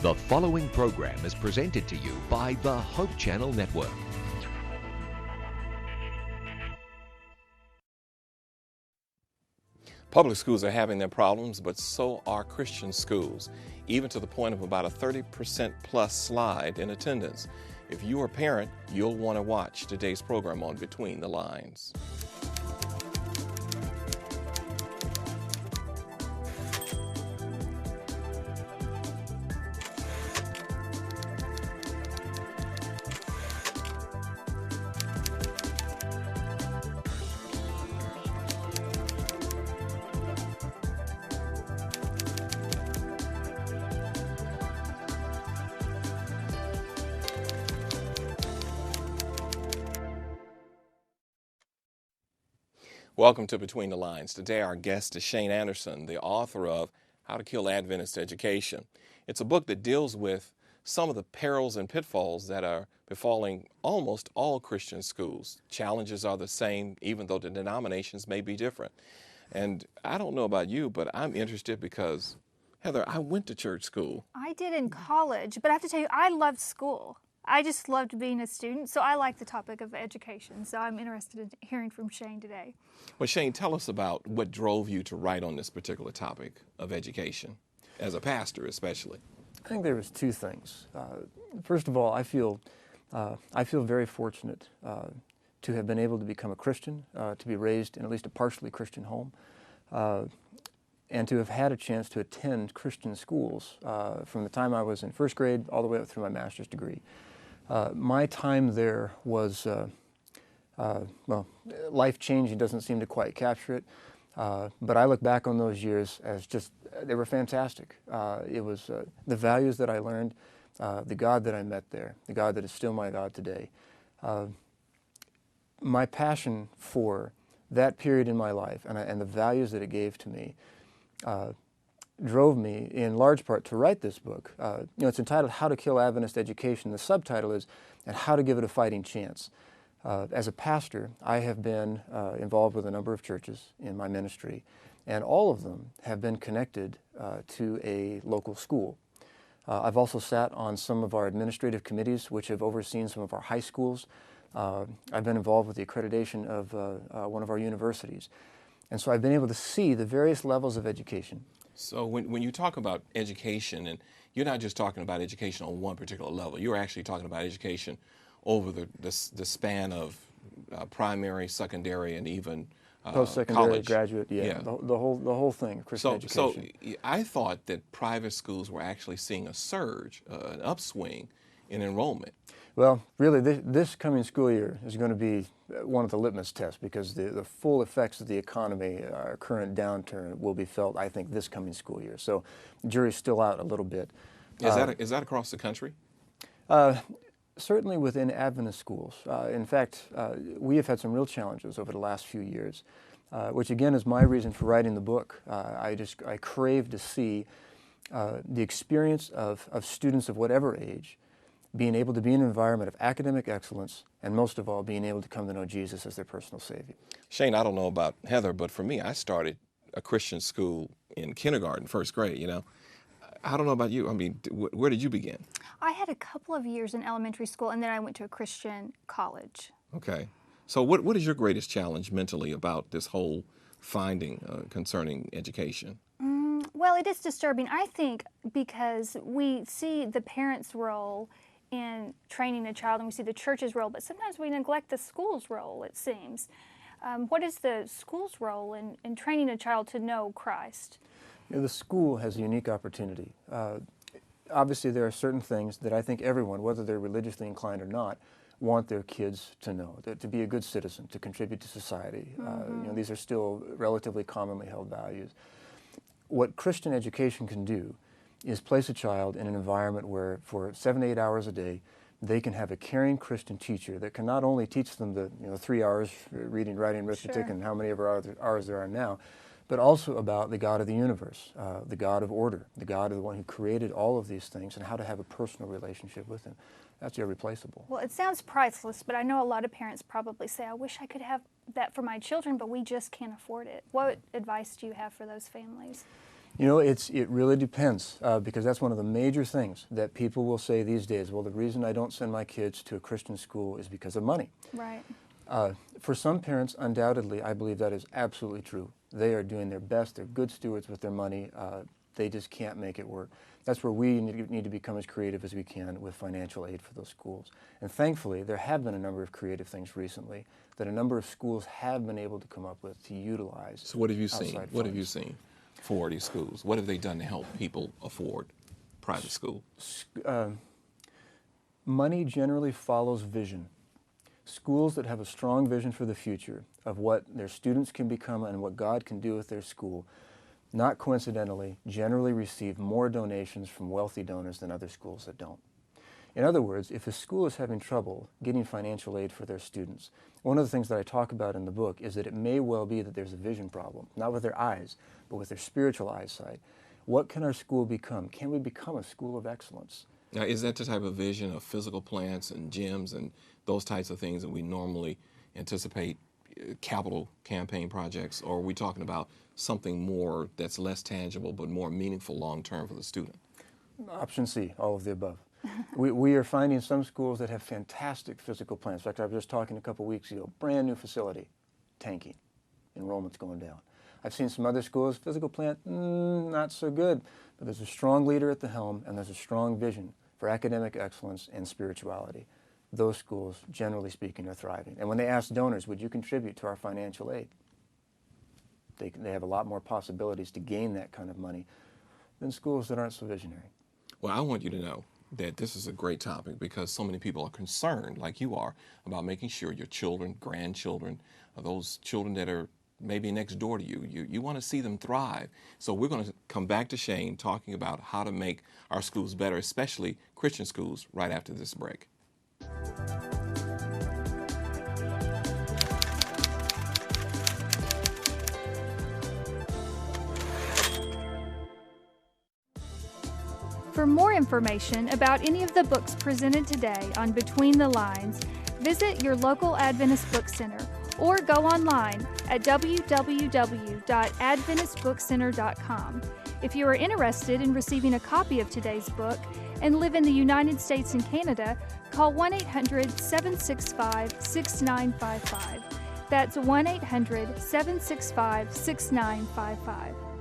The following program is presented to you by the Hope Channel Network. Public schools are having their problems, but so are Christian schools, even to the point of about a 30% plus slide in attendance. If you're a parent, you'll want to watch today's program on Between the Lines. Welcome to Between the Lines. Today our guest is Shane Anderson, the author of How to Kill Adventist Education. It's a book that deals with some of the perils and pitfalls that are befalling almost all Christian schools. Challenges are the same, even though the denominations may be different. And I don't know about you, but I'm interested because, Heather, I went to church school. I did in college, but I have to tell you, I loved school. I just loved being a student, so I like the topic of education. So I'm interested in hearing from Shane today. Well, Shane, tell us about what drove you to write on this particular topic of education, as a pastor especially. I think there was two things. First of all, I feel very fortunate to have been able to become a Christian, to be raised in at least a partially Christian home, and to have had a chance to attend Christian schools from the time I was in first grade all the way up through my master's degree. My time there was, well, life-changing doesn't seem to quite capture it, but I look back on those years as just, they were fantastic. It was the values that I learned, the God that I met there, the God that is still my God today. My passion for that period in my life and the values that it gave to me drove me in large part to write this book. It's entitled How to Kill Adventist Education. The subtitle is And How to Give It a Fighting Chance. As a pastor, I have been involved with a number of churches in my ministry, and all of them have been connected to a local school. I've also sat on some of our administrative committees which have overseen some of our high schools. I've been involved with the accreditation of one of our universities. And so I've been able to see the various levels of education. So when you talk about education, and you're not just talking about education on one particular level, you're actually talking about education over the span of primary, secondary, and even post-secondary, college. graduate, yeah. The whole thing, Christian education. So I thought that private schools were actually seeing a surge, an upswing in enrollment. Well, really, this coming school year is going to be one of the litmus tests, because the full effects of the economy, our current downturn, will be felt, I think, this coming school year. So the jury's still out a little bit. Is that across the country? Certainly within Adventist schools. In fact, we have had some real challenges over the last few years, which again is my reason for writing the book. I crave to see the experience of students of whatever age being able to be in an environment of academic excellence, and most of all, being able to come to know Jesus as their personal Savior. Shane, I don't know about Heather, but for me, I started a Christian school in kindergarten, first grade, you know. I don't know about you. I mean, where did you begin? I had a couple of years in elementary school, and then I went to a Christian college. Okay. So what is your greatest challenge mentally about this whole finding concerning education? Well, it is disturbing, I think, because we see the parents' role in training a child, and we see the church's role, but sometimes we neglect the school's role, it seems. What is the school's role in training a child to know Christ? You know, the school has a unique opportunity. Obviously, there are certain things that I think everyone, whether they're religiously inclined or not, want their kids to know, to be a good citizen, to contribute to society. These are still relatively commonly held values. What Christian education can do is place a child in an environment where for 7 to 8 hours a day, they can have a caring Christian teacher that can not only teach them the 3 hours reading, writing, arithmetic, and how many of our hours there are now, but also about the God of the universe, the God of order, the God of the one who created all of these things, and how to have a personal relationship with him. That's irreplaceable. Well, it sounds priceless, but I know a lot of parents probably say, I wish I could have that for my children, but we just can't afford it. What advice do you have for those families? You know, it really depends, because that's one of the major things that people will say these days. Well, the reason I don't send my kids to a Christian school is because of money. Right. For some parents, undoubtedly, I believe that is absolutely true. They are doing their best. They're good stewards with their money. They just can't make it work. That's where we need to become as creative as we can with financial aid for those schools. And thankfully, there have been a number of creative things recently that a number of schools have been able to come up with to utilize. So what have you seen? outside What have you funds. seen for these schools? What have they done to help people afford private school? Money generally follows vision. Schools that have a strong vision for the future of what their students can become and what God can do with their school, not coincidentally, generally receive more donations from wealthy donors than other schools that don't. In other words, if a school is having trouble getting financial aid for their students, one of the things that I talk about in the book is that it may well be that there's a vision problem, not with their eyes, but with their spiritual eyesight. What can our school become? Can we become a school of excellence? Now, is that the type of vision of physical plants and gyms and those types of things that we normally anticipate capital campaign projects, or are we talking about something more that's less tangible but more meaningful long-term for the student? Option C, all of the above. We are finding some schools that have fantastic physical plans. In fact, I was just talking a couple weeks ago, brand new facility, tanking, enrollment's going down. I've seen some other schools, physical plant, not so good, but there's a strong leader at the helm and there's a strong vision for academic excellence and spirituality. Those schools, generally speaking, are thriving. And when they ask donors, would you contribute to our financial aid? They have a lot more possibilities to gain that kind of money than schools that aren't so visionary. Well, I want you to know that this is a great topic because so many people are concerned, like you are, about making sure your children, grandchildren, or those children that are maybe next door to you, you want to see them thrive. So we're going to come back to Shane talking about how to make our schools better, especially Christian schools, right after this break. For more information about any of the books presented today on Between the Lines, visit your local Adventist Book Center or go online at www.adventistbookcenter.com. If you are interested in receiving a copy of today's book and live in the United States and Canada, call 1-800-765-6955. That's 1-800-765-6955.